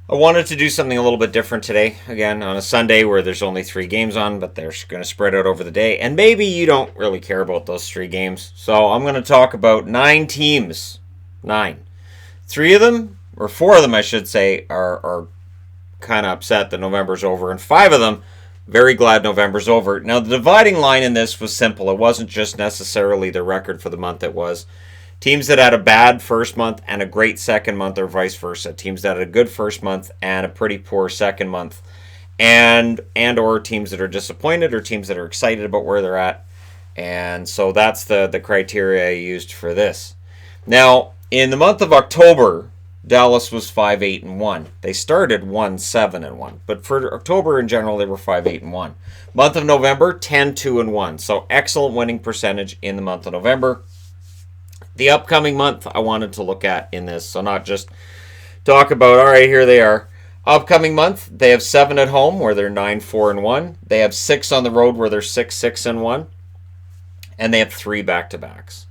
I wanted to do something a little bit different today. Again, on a Sunday where there's only 3 games on, but they're going to spread out over the day. And maybe you don't really care about those 3 games. So I'm going to talk about 9 teams. 9. 3 of them, or 4 of them, I should say, are kind of upset that November's over. And 5 of them, very glad November's over. Now, the dividing line in this was simple. It wasn't just necessarily the record for the month. It was teams that had a bad first month and a great second month, or vice versa. Teams that had a good first month and a pretty poor second month, and or teams that are disappointed or teams that are excited about where they're at. And so that's the criteria I used for this. Now, in the month of October, Dallas was 5-8-1. They started 1-7-1, but for October in general, they were 5-8-1. Month of November, 10-2-1. So excellent winning percentage in the month of November. The upcoming month I wanted to look at in this, so not just talk about, all right, here they are. Upcoming month, they have 7 at home where they're 9-4-1. They have 6 on the road where they're 6-6-1. And they have 3 back-to-backs.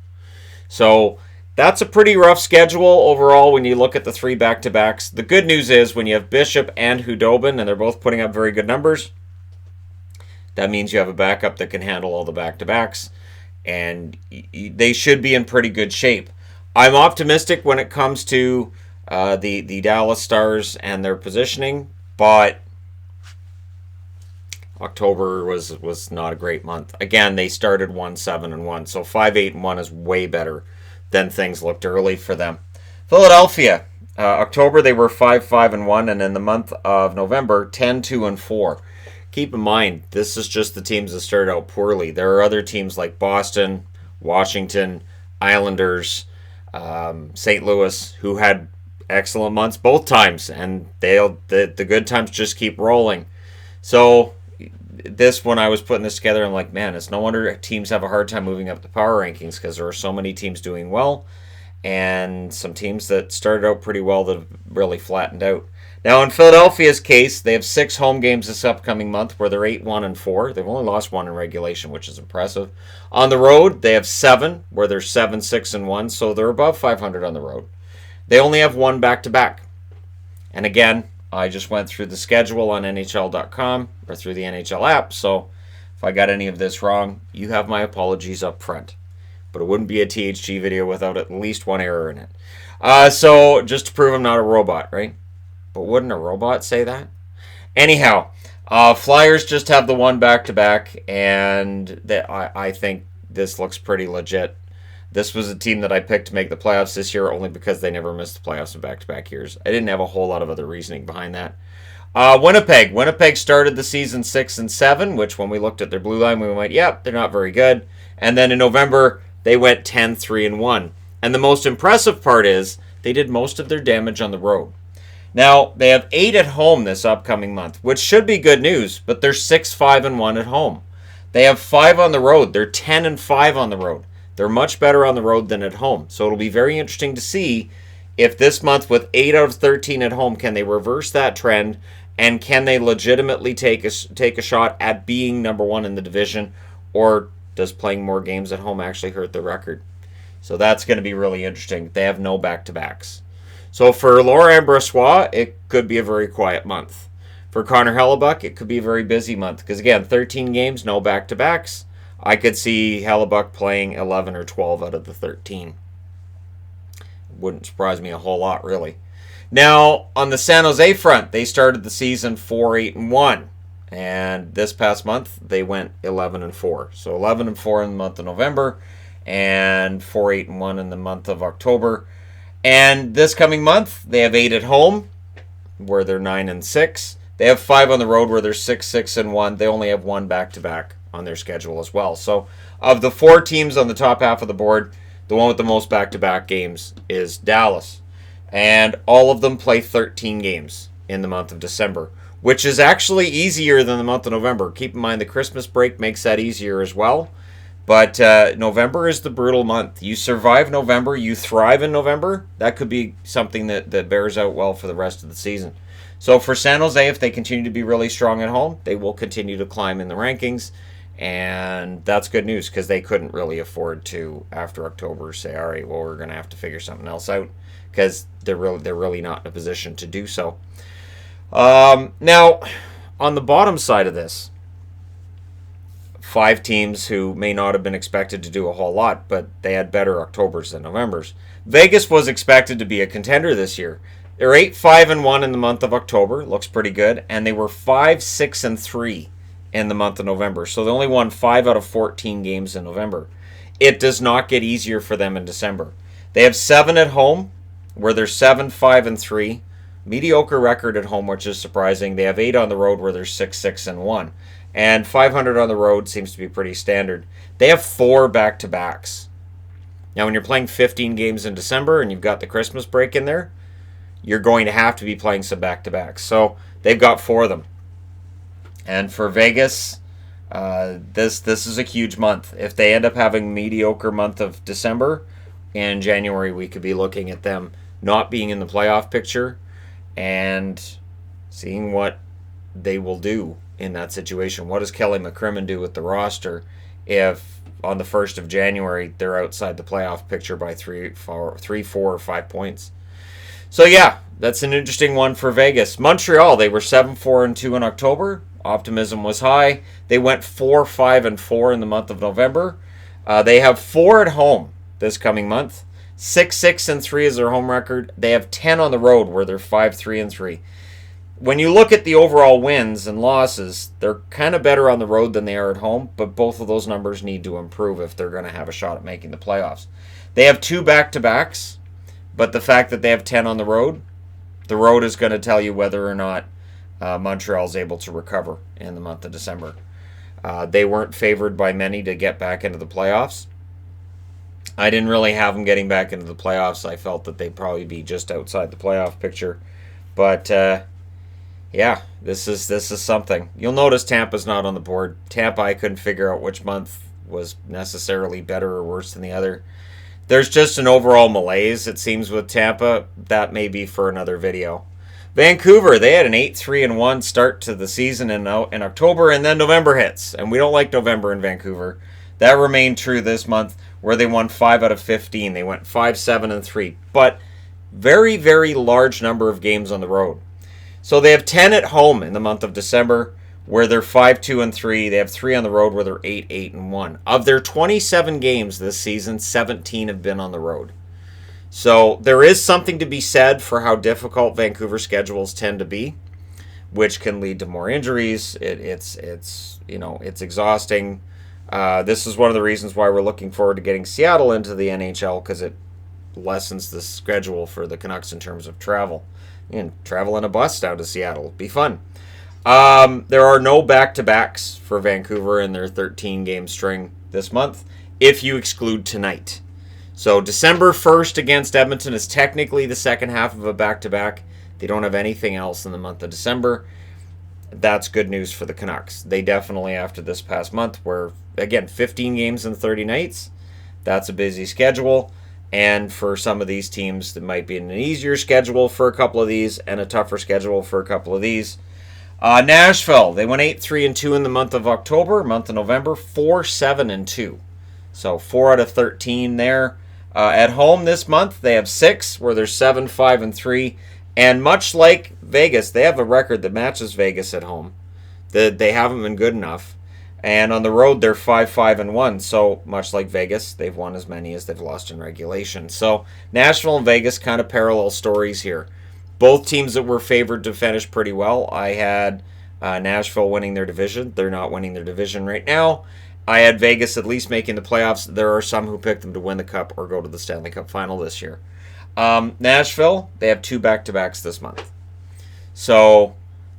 So that's a pretty rough schedule overall when you look at the 3 back-to-backs. The good news is when you have Bishop and Hudobin, and they're both putting up very good numbers, that means you have a backup that can handle all the back-to-backs. And they should be in pretty good shape. I'm optimistic when it comes to the Dallas Stars and their positioning, but October was not a great month. Again, they started 1-7-1, so 5-8-1 is way better than things looked early for them. Philadelphia, October they were 5-5-1, and in the month of November 10-2-4. Keep in mind, this is just the teams that started out poorly. There are other teams like Boston, Washington, Islanders, St. Louis, who had excellent months both times, and the good times just keep rolling. So this, when I was putting this together, I'm like, man, it's no wonder teams have a hard time moving up the power rankings, because there are so many teams doing well, and some teams that started out pretty well that have really flattened out. Now, in Philadelphia's case, they have 6 home games this upcoming month where they're 8-1-4. They've only lost 1 in regulation, which is impressive. On the road, they have 7 where they're 7-6-1, so they're above 500 on the road. They only have 1 back-to-back. And again, I just went through the schedule on NHL.com or through the NHL app, so if I got any of this wrong, you have my apologies up front. But it wouldn't be a THG video without at least 1 error in it. So just to prove I'm not a robot, right? But wouldn't a robot say that? Anyhow, Flyers just have the 1 back-to-back, and I think this looks pretty legit. This was a team that I picked to make the playoffs this year only because they never missed the playoffs in back-to-back years. I didn't have a whole lot of other reasoning behind that. Winnipeg started the season 6-7, which when we looked at their blue line, we went, yep, they're not very good. And then in November, they went 10-3-1. And the most impressive part is they did most of their damage on the road. Now, they have 8 at home this upcoming month, which should be good news, but they're 6-5-1 at home. They have 5 on the road. They're 10-5 on the road. They're much better on the road than at home. So it'll be very interesting to see if this month with 8 out of 13 at home, can they reverse that trend, and can they legitimately take a shot at being number 1 in the division, or does playing more games at home actually hurt the record? So that's going to be really interesting. They have no back-to-backs. So for Laurent Brossoit, it could be a very quiet month. For Connor Hellebuck, it could be a very busy month. Because again, 13 games, no back-to-backs. I could see Hellebuck playing 11 or 12 out of the 13. Wouldn't surprise me a whole lot, really. Now, on the San Jose front, they started the season 4-8-1. And this past month, they went 11-4. So 11-4 in the month of November, and 4-8-1 in the month of October. And this coming month, they have 8 at home, where they're 9-6. They have 5 on the road, where they're 6-6-1. They only have 1 back-to-back on their schedule as well. So, of the 4 teams on the top half of the board, the one with the most back-to-back games is Dallas. And all of them play 13 games in the month of December, which is actually easier than the month of November. Keep in mind, the Christmas break makes that easier as well. But November is the brutal month. You survive November, you thrive in November. That could be something that bears out well for the rest of the season. So for San Jose, if they continue to be really strong at home, they will continue to climb in the rankings. And that's good news, because they couldn't really afford to, after October, say, all right, well, we're going to have to figure something else out, because they're really not in a position to do so. Now, on the bottom side of this, 5 teams who may not have been expected to do a whole lot, but they had better Octobers than Novembers. Vegas was expected to be a contender this year. They're 8-5-1 in the month of October, looks pretty good, and they were 5-6-3 in the month of November. So they only won 5 out of 14 games in November. It does not get easier for them in December. They have 7 at home, where they're 7-5-3. Mediocre record at home, which is surprising. They have 8 on the road, where they're 6-6-1. And 500 on the road seems to be pretty standard. They have 4 back-to-backs. Now, when you're playing 15 games in December and you've got the Christmas break in there, you're going to have to be playing some back-to-backs. So they've got 4 of them. And for Vegas, this is a huge month. If they end up having a mediocre month of December, in January we could be looking at them not being in the playoff picture and seeing what they will do in that situation. What does Kelly McCrimmon do with the roster if on the 1st of January they're outside the playoff picture by 3, 4, or 5 points? So yeah, that's an interesting one for Vegas. Montreal, they were 7-4-2 in October. Optimism was high. They went 4-5-4 in the month of November. They have 4 at home this coming month. 6-6-3 is their home record. They have 10 on the road where they're 5-3-3. When you look at the overall wins and losses, they're kind of better on the road than they are at home, but both of those numbers need to improve if they're going to have a shot at making the playoffs. They have 2 back-to-backs, but the fact that they have 10 on the road is going to tell you whether or not Montreal is able to recover in the month of December. They weren't favored by many to get back into the playoffs. I didn't really have them getting back into the playoffs. I felt that they'd probably be just outside the playoff picture. But yeah, this is something. You'll notice Tampa's not on the board. Tampa, I couldn't figure out which month was necessarily better or worse than the other. There's just an overall malaise, it seems, with Tampa. That may be for another video. Vancouver, they had an 8-3-1 start to the season in October, and then November hits. And we don't like November in Vancouver. That remained true this month, where they won 5 out of 15. They went 5-7-3. But very, very large number of games on the road. So they have 10 at home in the month of December, where they're 5-2-3. They have 3 on the road, where they're 8-8-1. Of their 27 games this season, 17 have been on the road. So there is something to be said for how difficult Vancouver schedules tend to be, which can lead to more injuries. It's exhausting. This is one of the reasons why we're looking forward to getting Seattle into the NHL, because it lessens the schedule for the Canucks in terms of travel. And travel in a bus down to Seattle. Be fun. There are no back-to-backs for Vancouver in their 13-game string this month, if you exclude tonight. So December 1st against Edmonton is technically the second half of a back-to-back. They don't have anything else in the month of December. That's good news for the Canucks. They definitely, after this past month, where, again, 15 games in 30 nights, that's a busy schedule. And for some of these teams, that might be an easier schedule for a couple of these and a tougher schedule for a couple of these. Nashville, they went 8-3-2 in the month of October. Month of November, 4-7-2. So 4 out of 13 there. At home this month, they have 6, where they're 7-5-3. And much like Vegas, they have a record that matches Vegas at home. They haven't been good enough. And on the road, they're 5-5-1. So much like Vegas, they've won as many as they've lost in regulation. So Nashville and Vegas, kind of parallel stories here. Both teams that were favored to finish pretty well. I had Nashville winning their division. They're not winning their division right now. I had Vegas at least making the playoffs. There are some who picked them to win the Cup or go to the Stanley Cup final this year. Nashville, they have 2 back-to-backs this month. So,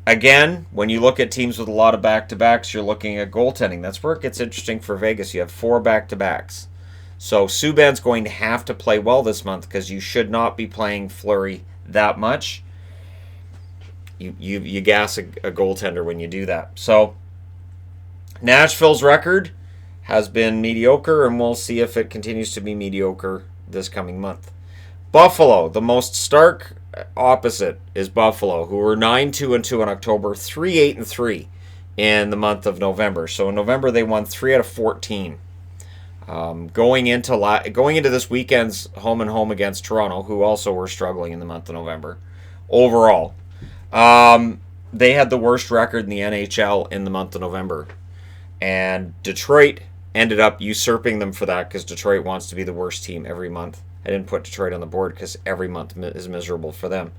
again, when you look at teams with a lot of back-to-backs, you're looking at goaltending. That's where it gets interesting for Vegas. You have 4 back-to-backs. So, Subban's going to have to play well this month, because you should not be playing Fleury that much. You gas a goaltender when you do that. So, Nashville's record has been mediocre, and we'll see if it continues to be mediocre this coming month. Buffalo, the most stark opposite is Buffalo, who were 9-2-2 in October, 3-8-3 in the month of November. So in November, they won 3 out of 14. Going into this weekend's home and home against Toronto, who also were struggling in the month of November. Overall, They had the worst record in the NHL in the month of November. And Detroit ended up usurping them for that because Detroit wants to be the worst team every month. I didn't put Detroit on the board because every month is miserable for them.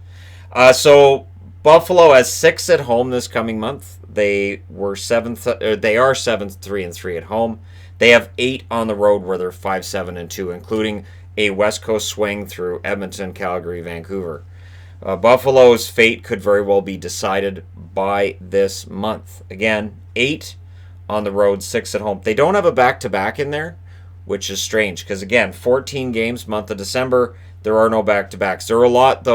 So Buffalo has 6 at home this coming month. They were seventh. They are 7th, 3-3 at home. They have 8 on the road where they're 5-7-2, including a West Coast swing through Edmonton, Calgary, Vancouver. Buffalo's fate could very well be decided by this month. Again, 8 on the road, 6 at home. They don't have a back-to-back in there, which is strange because, again, 14 games, month of December, there are no back-to-backs. There are a lot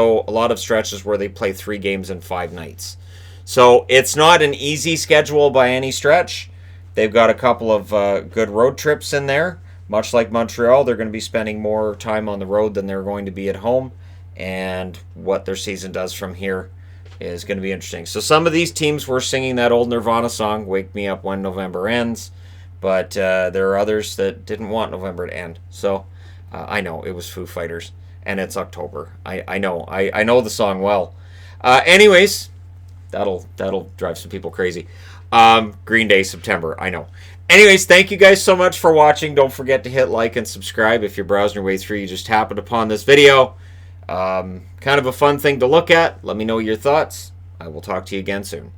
of stretches where they play 3 games in 5 nights. So it's not an easy schedule by any stretch. They've got a couple of good road trips in there. Much like Montreal, they're going to be spending more time on the road than they're going to be at home. And what their season does from here is going to be interesting. So some of these teams were singing that old Nirvana song, Wake Me Up When November Ends. But there are others that didn't want November to end. So I know, it was Foo Fighters. And it's October. I know. I know the song well. Anyways, that'll drive some people crazy. Green Day, September. I know. Anyways, thank you guys so much for watching. Don't forget to hit like and subscribe. If you're browsing your way through, you just happened upon this video. Kind of a fun thing to look at. Let me know your thoughts. I will talk to you again soon.